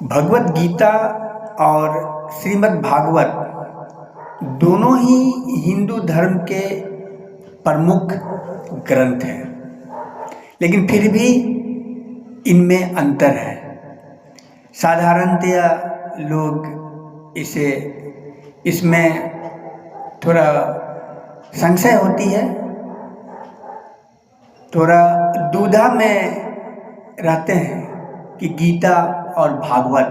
भगवत गीता और श्रीमद् भागवत दोनों ही हिंदू धर्म के प्रमुख ग्रंथ हैं, लेकिन फिर भी इनमें अंतर है। साधारणतया लोग इसमें थोड़ा संशय होती है, थोड़ा दुविधा में रहते हैं कि गीता और भागवत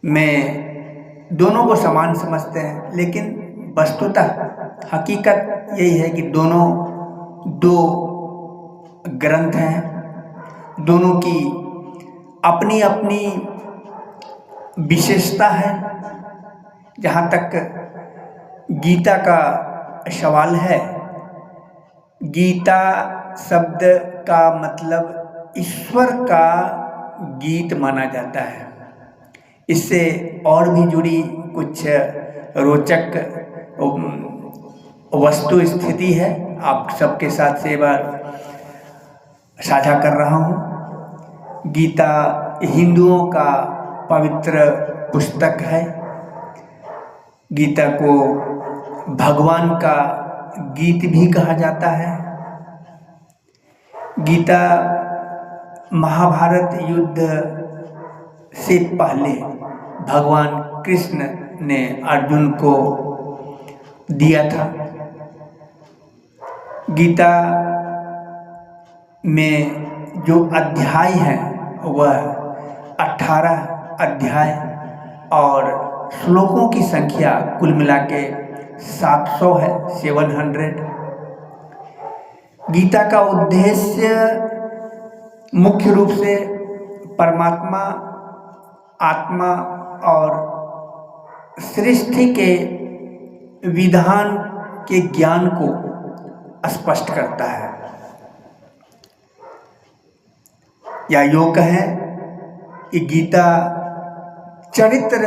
में दोनों को समान समझते हैं, लेकिन वस्तुतः हकीकत यही है कि दोनों दो ग्रंथ हैं। दोनों की अपनी अपनी विशेषता है। जहाँ तक गीता का सवाल है, गीता शब्द का मतलब ईश्वर का गीत माना जाता है। इससे और भी जुड़ी कुछ रोचक वस्तु स्थिति है, आप सबके साथ से बार साझा कर रहा हूँ। गीता हिंदुओं का पवित्र पुस्तक है। गीता को भगवान का गीत भी कहा जाता है। गीता महाभारत युद्ध से पहले भगवान कृष्ण ने अर्जुन को दिया था। गीता में जो अध्याय हैं वह 18 अध्याय और श्लोकों की संख्या कुल मिला के 700 है, 700। गीता का उद्देश्य मुख्य रूप से परमात्मा, आत्मा और सृष्टि के विधान के ज्ञान को स्पष्ट करता है, या यूँ कहें कि गीता चरित्र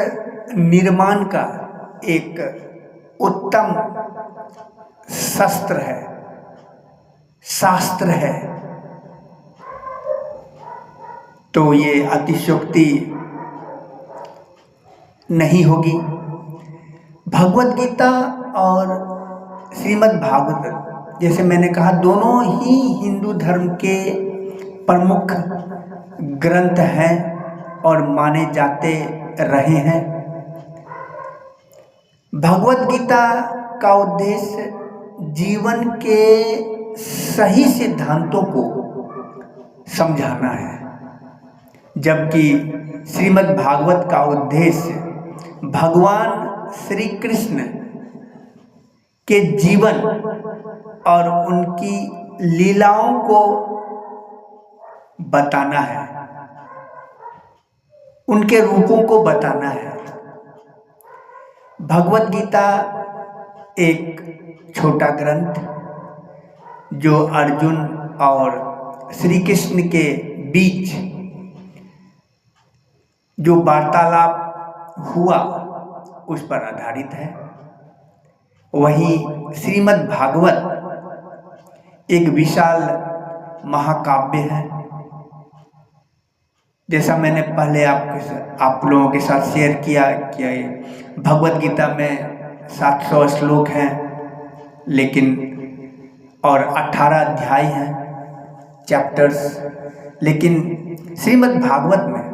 निर्माण का एक उत्तम शस्त्र है, शास्त्र है। तो ये अतिशयोक्ति नहीं होगी। भगवत गीता और श्रीमद् भागवत, जैसे मैंने कहा, दोनों ही हिंदू धर्म के प्रमुख ग्रंथ हैं और माने जाते रहे हैं। भगवत गीता का उद्देश्य जीवन के सही सिद्धांतों को समझाना है, जबकि श्रीमद् भागवत का उद्देश्य भगवान श्री कृष्ण के जीवन और उनकी लीलाओं को बताना है, उनके रूपों को बताना है। भगवत गीता एक छोटा ग्रंथ जो अर्जुन और श्री कृष्ण के बीच जो वार्तालाप हुआ उस पर आधारित है। वहीं श्रीमद् भागवत एक विशाल महाकाव्य है। जैसा मैंने पहले आप लोगों के साथ शेयर किया कि भगवत गीता में 700 श्लोक हैं, लेकिन और 18 अध्याय हैं, चैप्टर्स। लेकिन श्रीमद् भागवत में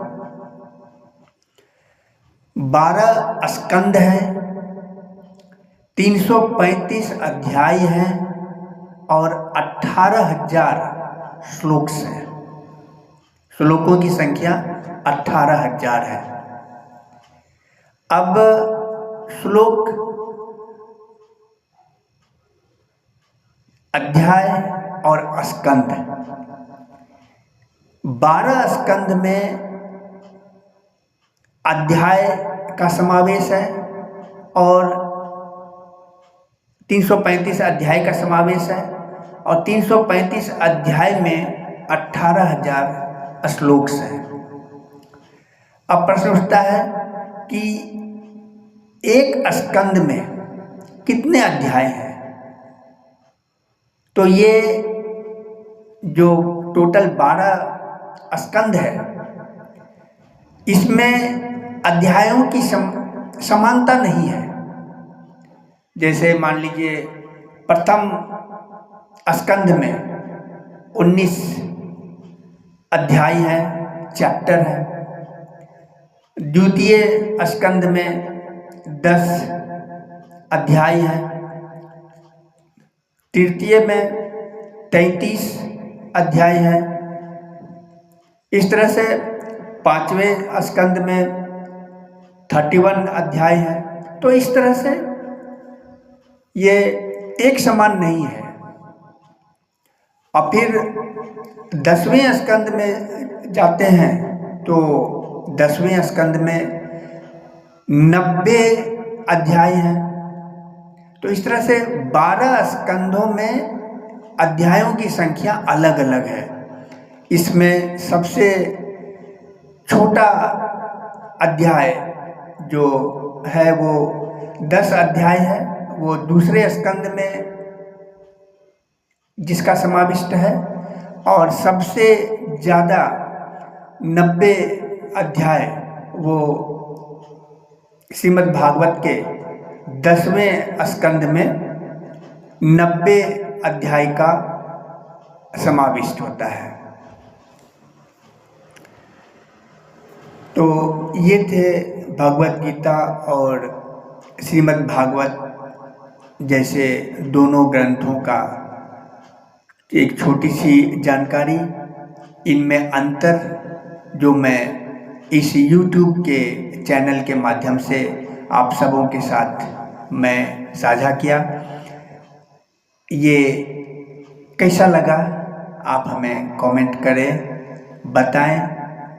12 स्कंद हैं, 335 अध्याय हैं और 18,000 श्लोक हैं। श्लोकों की संख्या 18,000 है। अब श्लोक, अध्याय और स्कंद, 12 स्कंद में अध्याय का समावेश है और 335 अध्याय का समावेश है, और 335 अध्याय में 18,000 श्लोक हैं। अब प्रश्न उठता है कि एक स्कंद में कितने अध्याय हैं? तो ये जो टोटल 12 स्कंद है, इसमें अध्यायों की समानता नहीं है। जैसे मान लीजिए प्रथम स्कंध में 19 अध्याय है, चैप्टर है। द्वितीय स्कंध में 10 अध्याय है। तृतीय में 33 अध्याय है। इस तरह से पांचवें स्कंद में 31 अध्याय है। तो इस तरह से ये एक समान नहीं है। और फिर 10वें स्कंद में जाते हैं तो 10वें स्कंद में 90 अध्याय हैं। तो इस तरह से 12 स्कंधों में अध्यायों की संख्या अलग अलग है। इसमें सबसे छोटा अध्याय जो है वो 10 अध्याय है, वो दूसरे स्कंद में जिसका समाविष्ट है। और सबसे ज़्यादा 90 अध्याय वो श्रीमद् भागवत के 10वें स्कंद में 90 अध्याय का समाविष्ट होता है। तो ये थे भगवत गीता और श्रीमद् भागवत जैसे दोनों ग्रंथों का एक छोटी सी जानकारी। इनमें अंतर जो मैं इस YouTube के चैनल के माध्यम से आप सबों के साथ मैं साझा किया। ये कैसा लगा आप हमें कमेंट करें, बताएं।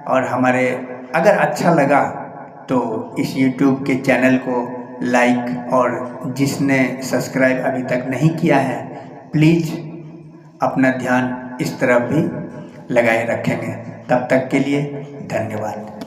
और हमारे अगर अच्छा लगा तो इस YouTube के चैनल को लाइक, और जिसने सब्सक्राइब अभी तक नहीं किया है प्लीज़ अपना ध्यान इस तरफ भी लगाए रखेंगे। तब तक के लिए धन्यवाद।